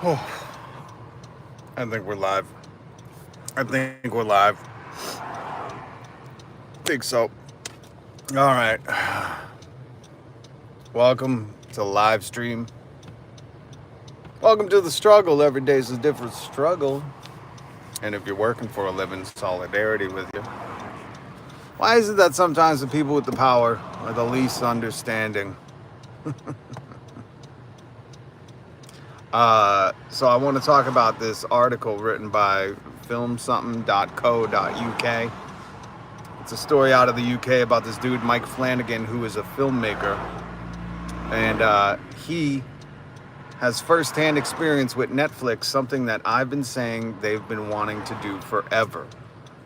Oh, I think we're live. I think we're live. Think so. All right. Welcome to live stream. Welcome to the struggle. Every day's a different struggle. And if you're working for a living, solidarity with you. Why is it that sometimes the people with the power are the least understanding? So I want to talk about this article written by filmsomething.co.uk. It's a story out of the UK about this dude, Mike Flanagan, who is a filmmaker. And he has firsthand experience with Netflix, something that I've been saying they've been wanting to do forever.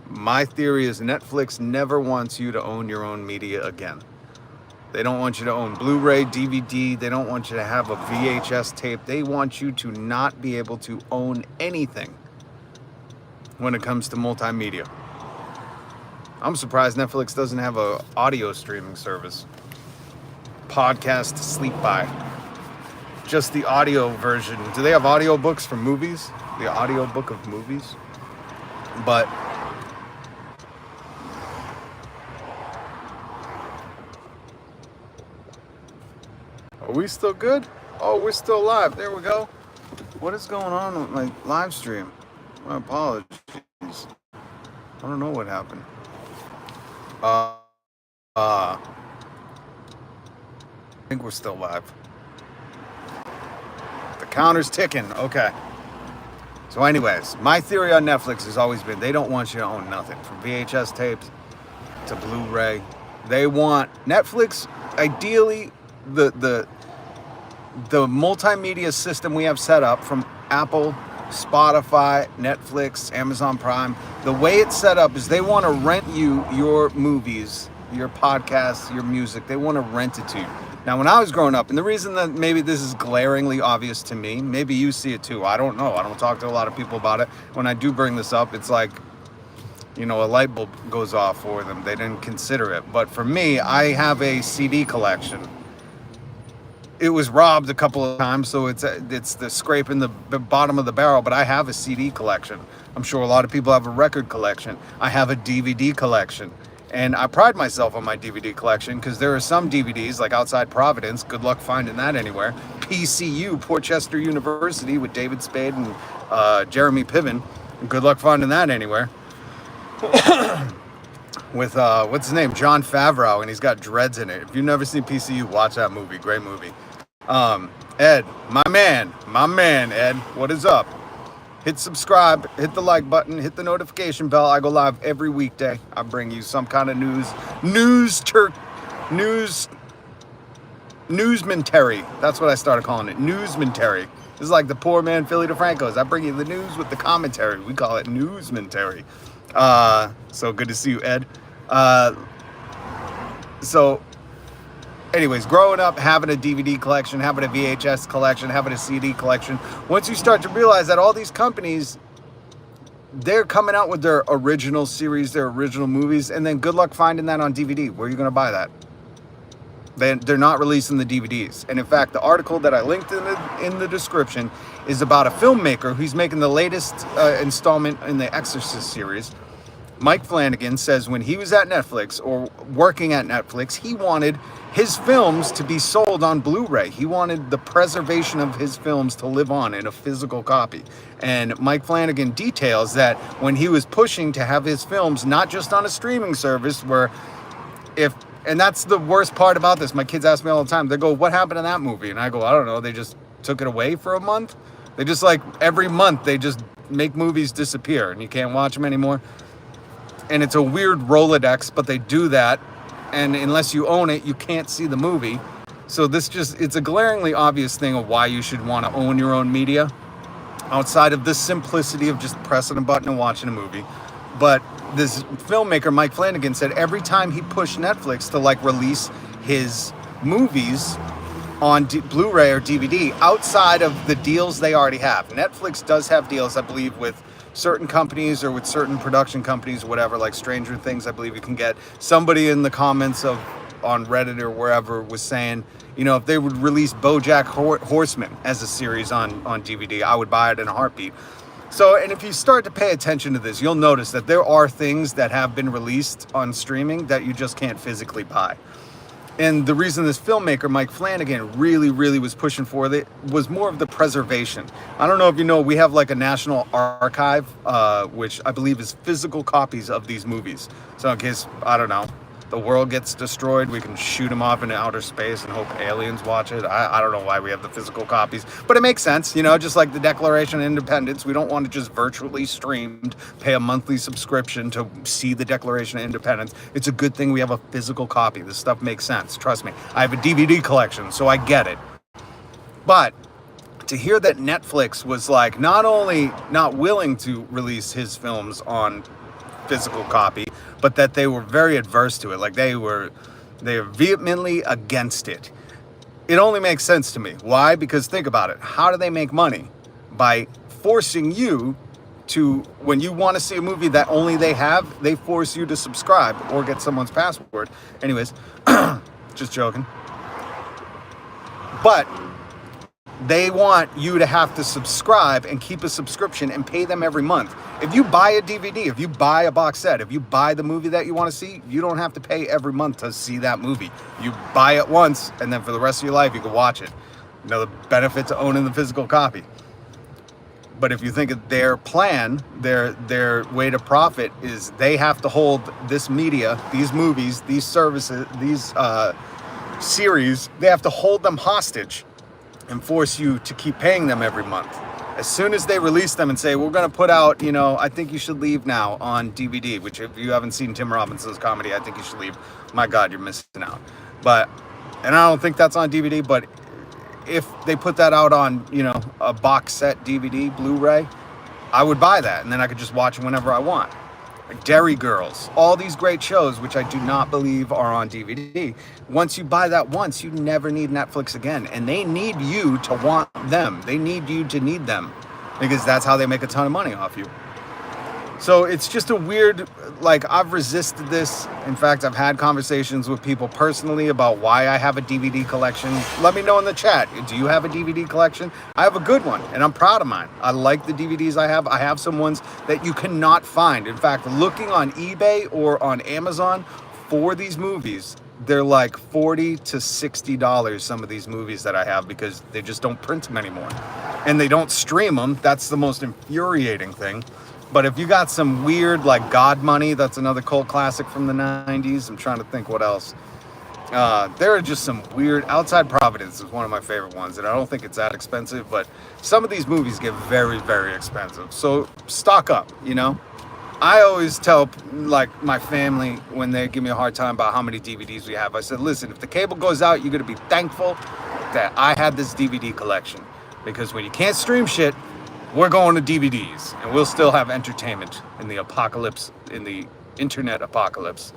My theory is Netflix never wants you to own your own media again. They don't want you to own Blu-ray, DVD. They don't want you to have a VHS tape. They want you to not be able to own anything when it comes to multimedia. I'm surprised Netflix doesn't have an audio streaming service. Podcast to sleep by. Just the audio version. Do they have audio books for movies? The audio book of movies? But are we still good? Oh, we're still live. There we go. What is going on with my live stream? My apologies. I don't know what happened. I think we're still live. The counter's ticking. Okay. So anyways, my theory on Netflix has always been they don't want you to own nothing. From VHS tapes to Blu-ray. They want Netflix, ideally, the multimedia system we have set up from Apple, Spotify, Netflix, Amazon Prime, the way it's set up is they want to rent you your movies, your podcasts, your music. They want to rent it to you. Now, when I was growing up, and the reason that maybe this is glaringly obvious to me, maybe you see it too, I don't know. I don't talk to a lot of people about it. When I do bring this up, it's like, a light bulb goes off for them. They didn't consider it. But for me, I have a CD collection. It was robbed a couple of times, so it's the scraping the bottom of the barrel, but I have a CD collection. I'm sure a lot of people have a record collection. I have a DVD collection. And I pride myself on my DVD collection because there are some DVDs, like Outside Providence, good luck finding that anywhere. PCU, Portchester University, with David Spade and Jeremy Piven, good luck finding that anywhere. With, what's his name, Jon Favreau, and he's got dreads in it. If you've never seen PCU, watch that movie, great movie. Ed, my man, Ed, what is up? Hit subscribe, hit the like button, hit the notification bell. I go live every weekday. I bring you some kind of newsmentary. That's what I started calling it, newsmentary. This is like the poor man Philly DeFranco's. I bring you the news with the commentary. We call it newsmentary. So good to see you, Ed. Anyways, growing up, having a DVD collection, having a VHS collection, having a CD collection, once you start to realize that all these companies, they're coming out with their original series, their original movies, and then good luck finding that on DVD. Where are you going to buy that? They're not releasing the DVDs. And in fact, the article that I linked in the description is about a filmmaker who's making the latest installment in the Exorcist series. Mike Flanagan says when he was at Netflix or working at Netflix, he wanted his films to be sold on Blu-ray. He wanted the preservation of his films to live on in a physical copy. And Mike Flanagan details that when he was pushing to have his films not just on a streaming service and that's the worst part about this. My kids ask me all the time, they go, what happened to that movie? And I go, I don't know. They just took it away for a month. They just every month they just make movies disappear and you can't watch them anymore. And it's a weird Rolodex, but they do that. And unless you own it, you can't see the movie. So it's a glaringly obvious thing of why you should want to own your own media outside of the simplicity of just pressing a button and watching a movie. But this filmmaker, Mike Flanagan, said every time he pushed Netflix to release his movies on Blu-ray or DVD outside of the deals they already have. Netflix does have deals, I believe, with certain companies or with certain production companies, whatever, like Stranger Things, I believe you can get. Somebody in the comments on Reddit or wherever was saying, You know, if they would release BoJack Horseman as a series on DVD, I would buy it in a heartbeat. So, and if you start to pay attention to this, you'll notice that there are things that have been released on streaming that you just can't physically buy. And the reason this filmmaker, Mike Flanagan, really was pushing for it was more of the preservation. I don't know if you know, we have like a national archive, which I believe is physical copies of these movies. So in case, I don't know, the world gets destroyed, we can shoot them off into outer space and hope aliens watch it. I don't know why we have the physical copies, but it makes sense, you know, just like the Declaration of Independence. We don't want to just virtually streamed, pay a monthly subscription to see the Declaration of Independence. It's a good thing we have a physical copy. This stuff makes sense, trust me. I have a DVD collection, so I get it. But to hear that Netflix was like not only not willing to release his films on physical copy, but that they were very adverse to it. Like they were vehemently against it. It only makes sense to me. Why? Because think about it. How do they make money? By forcing you to, when you want to see a movie that only they have, they force you to subscribe or get someone's password. Anyways, just joking. But they want you to have to subscribe and keep a subscription and pay them every month. If you buy a DVD, if you buy a box set, if you buy the movie that you want to see, you don't have to pay every month to see that movie. You buy it once, and then for the rest of your life, you can watch it. You know, the benefit to owning the physical copy. But if you think of their plan, their way to profit is they have to hold this media, these movies, these services, these series, they have to hold them hostage and force you to keep paying them every month. As soon as they release them and say, we're going to put out, you know, I Think You Should Leave now on DVD, which if you haven't seen Tim Robinson's comedy, I Think You Should Leave, my God, you're missing out. But, and I don't think that's on DVD, but if they put that out on, you know, a box set DVD, Blu-ray, I would buy that. And then I could just watch it whenever I want. Like Derry Girls, all these great shows, which I do not believe are on DVD. Once you buy that once, you never need Netflix again. And they need you to want them. They need you to need them because that's how they make a ton of money off you. So it's just a weird, like, I've resisted this. In fact, I've had conversations with people personally about why I have a DVD collection. Let me know in the chat. Do you have a DVD collection? I have a good one, and I'm proud of mine. I like the DVDs I have. I have some ones that you cannot find. In fact, looking on eBay or on Amazon for these movies, they're like $40 to $60, some of these movies that I have, because they just don't print them anymore. And they don't stream them. That's the most infuriating thing. But if you got some weird, like God Money, that's another cult classic from the 90s. I'm trying to think what else. There are just some weird, Outside Providence is one of my favorite ones, and I don't think it's that expensive, but some of these movies get very expensive. So stock up, you know? I always tell, like, my family when they give me a hard time about how many DVDs we have, I said, listen, if the cable goes out, you're going to be thankful that I had this DVD collection. Because when you can't stream shit, we're going to DVDs, and we'll still have entertainment in the apocalypse, in the internet apocalypse.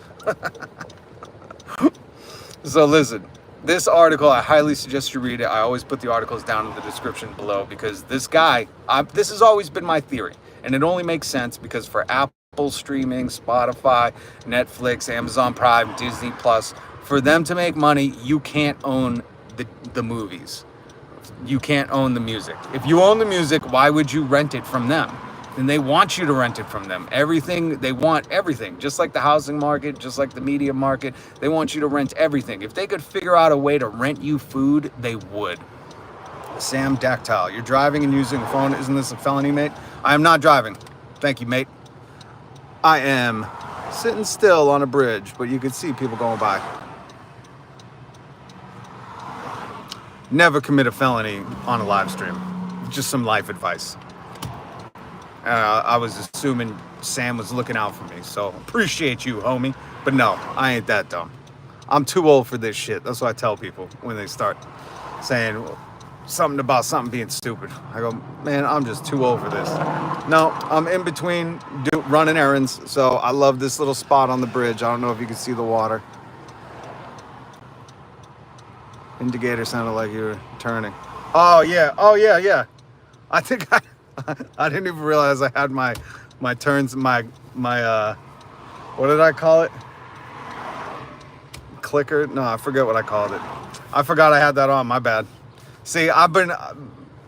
So listen, this article, I highly suggest you read it. I always put the articles down in the description below because this guy, this has always been my theory, and it only makes sense because for Apple streaming, Spotify, Netflix, Amazon Prime, Disney Plus, for them to make money, you can't own the movies. You can't own the music. If you own the music, why would you rent it from them? And they want you to rent it from them. Everything, they want everything. Just like the housing market, just like the media market, they want you to rent everything. If they could figure out a way to rent you food, they would. Sam Dactyl, you're driving and using a phone. Isn't this a felony, mate? I am not driving. Thank you, mate. I am sitting still on a bridge, but you can see people going by. Never commit a felony on a live stream. Just some life advice. I was assuming Sam was looking out for me, so appreciate you, homie. But no, I ain't that dumb. I'm too old for this shit. That's what I tell people when they start saying something about something being stupid. I go, man, I'm just too old for this. No, I'm in between running errands, so I love this little spot on the bridge. I don't know if you can see the water. Indicator sounded like you were turning. Oh yeah. I think I didn't even realize I had my turns, my what did I call it? clicker. No, I forget what I called it. I forgot I had that on. My bad. See, I've been...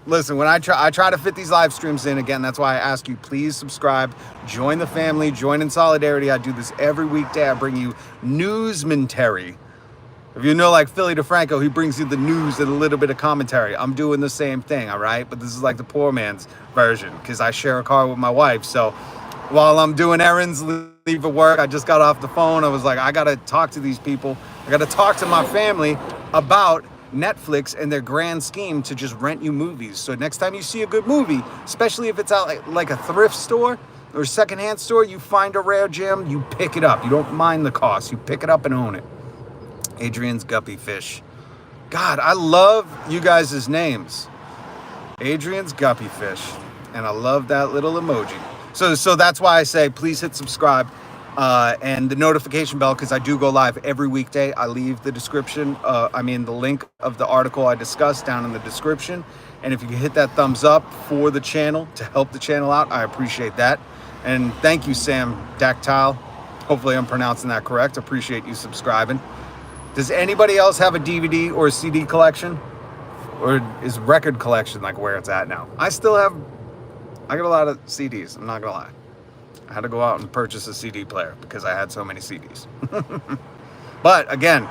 Listen, when I try to fit these live streams in, again, that's why I ask you, please subscribe, join the family, join in solidarity. I do this every weekday. I bring you newsmentary. If you know, like Philly DeFranco, he brings you the news and a little bit of commentary. I'm doing the same thing, all right? But this is like the poor man's version because I share a car with my wife. So while I'm doing errands, leave at work, I just got off the phone. I was like, I got to talk to these people. I got to talk to my family about Netflix and their grand scheme to just rent you movies. So next time you see a good movie, especially if it's out like a thrift store or a secondhand store, you find a rare gem, you pick it up. You don't mind the cost. You pick it up and own it. Adrian's Guppy Fish. God, I love you guys' names. Adrian's Guppy Fish. And I love that little emoji. So that's why I say please hit subscribe. And the notification bell, because I do go live every weekday. I leave the description, the link of the article I discussed down in the description. And if you can hit that thumbs up for the channel to help the channel out, I appreciate that. And thank you, Sam Dactyle. Hopefully I'm pronouncing that correct. Appreciate you subscribing. Does anybody else have a DVD or a CD collection? Or is record collection like where it's at now? I got a lot of CDs, I'm not gonna lie. I had to go out and purchase a CD player because I had so many CDs. But again,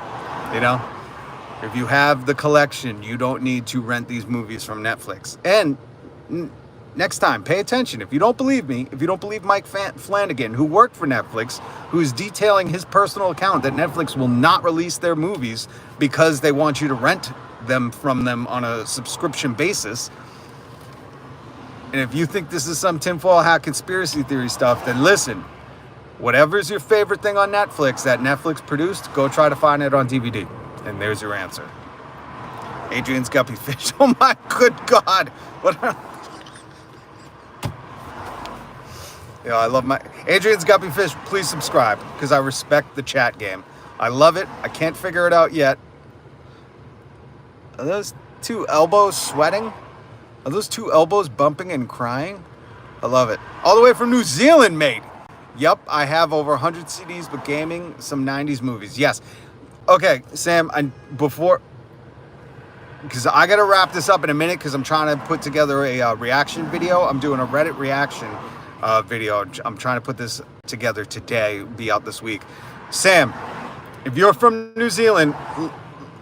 if you have the collection, you don't need to rent these movies from Netflix. And next time, pay attention. If you don't believe me, if you don't believe Mike Flanagan, who worked for Netflix, who's detailing his personal account that Netflix will not release their movies because they want you to rent them from them on a subscription basis. And if you think this is some tinfoil hat conspiracy theory stuff, then listen, whatever's your favorite thing on Netflix that Netflix produced, go try to find it on DVD. And there's your answer. Adrian's Guppy Fish. Oh my good God. I love my... Adrian's Guppy Fish, please subscribe because I respect the chat game. I love it. I can't figure it out yet. Are those two elbows sweating? Are those two elbows bumping and crying? I love it. All the way from New Zealand, mate. Yep, I have over 100 CDs with gaming, some 90s movies. Yes. Okay, Sam, because I got to wrap this up in a minute because I'm trying to put together a reaction video. I'm doing a Reddit reaction video. I'm trying to put this together today, be out this week. Sam, if you're from New Zealand...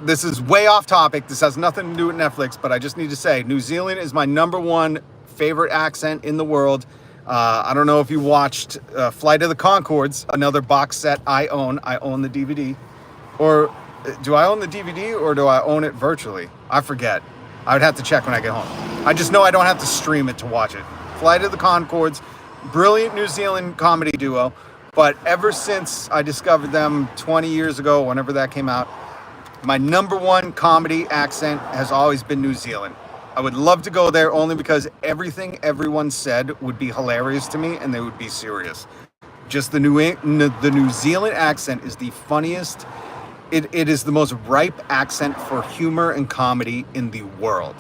This is way off topic. This has nothing to do with Netflix, but I just need to say New Zealand is my #1 favorite accent in the world. I don't know if you watched Flight of the Conchords, another box set I own. I own the DVD. Or do I own the DVD or do I own it virtually? I forget. I would have to check when I get home. I just know I don't have to stream it to watch it. Flight of the Conchords, brilliant New Zealand comedy duo. But ever since I discovered them 20 years ago, whenever that came out, my #1 comedy accent has always been New Zealand. I would love to go there only because everything everyone said would be hilarious to me and they would be serious. Just the New Zealand accent is the funniest. It is the most ripe accent for humor and comedy in the world.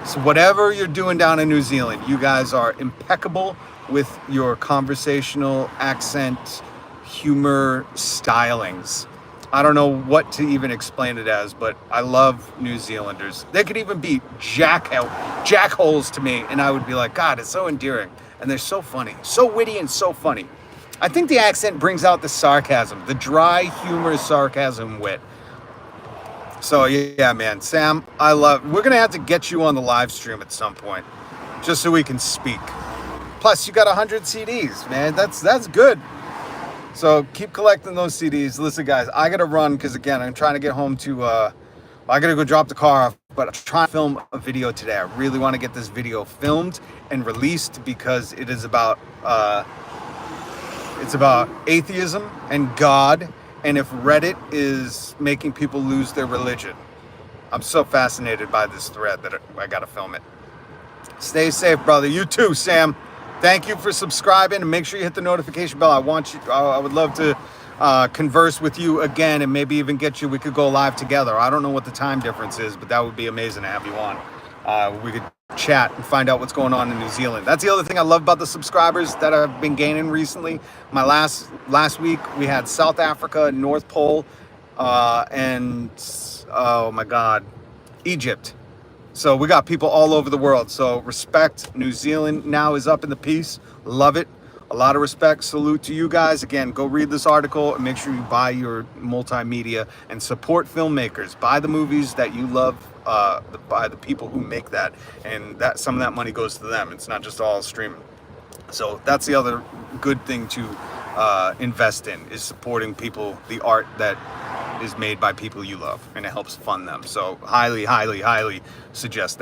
So whatever you're doing down in New Zealand, you guys are impeccable with your conversational accent, humor stylings. I don't know what to even explain it as, but I love New Zealanders. They could even be jackholes to me, and I would be like, God, it's so endearing. And they're so funny, so witty and so funny. I think the accent brings out the sarcasm, the dry humor, sarcasm, wit. So yeah, man, Sam, we're going to have to get you on the live stream at some point, just so we can speak. Plus, you got 100 CDs, man. That's good. So keep collecting those CDs. Listen, guys, I got to run because, again, I'm trying to get home to... I got to go drop the car off, but I'm trying to film a video today. I really want to get this video filmed and released because it is about... it's about atheism and God, and if Reddit is making people lose their religion. I'm so fascinated by this thread that I got to film it. Stay safe, brother. You too, Sam. Thank you for subscribing, and make sure you hit the notification bell. I would love to converse with you again, and maybe even we could go live together. I don't know what the time difference is, but that would be amazing to have you on. We could chat and find out what's going on in New Zealand. That's the other thing I love about the subscribers that I've been gaining recently. My last week we had South Africa, North Pole, and oh my God, Egypt. So we got people all over the world. So respect. New Zealand now is up in the piece. Love it. A lot of respect. Salute to you guys. Again, go read this article and make sure you buy your multimedia and support filmmakers. Buy the movies that you love. By the people who make that, and that some of that money goes to them. It's not just all streaming. So that's the other good thing to invest in, is supporting people, the art that is made by people you love, and it helps fund them. So highly, highly, highly suggest that.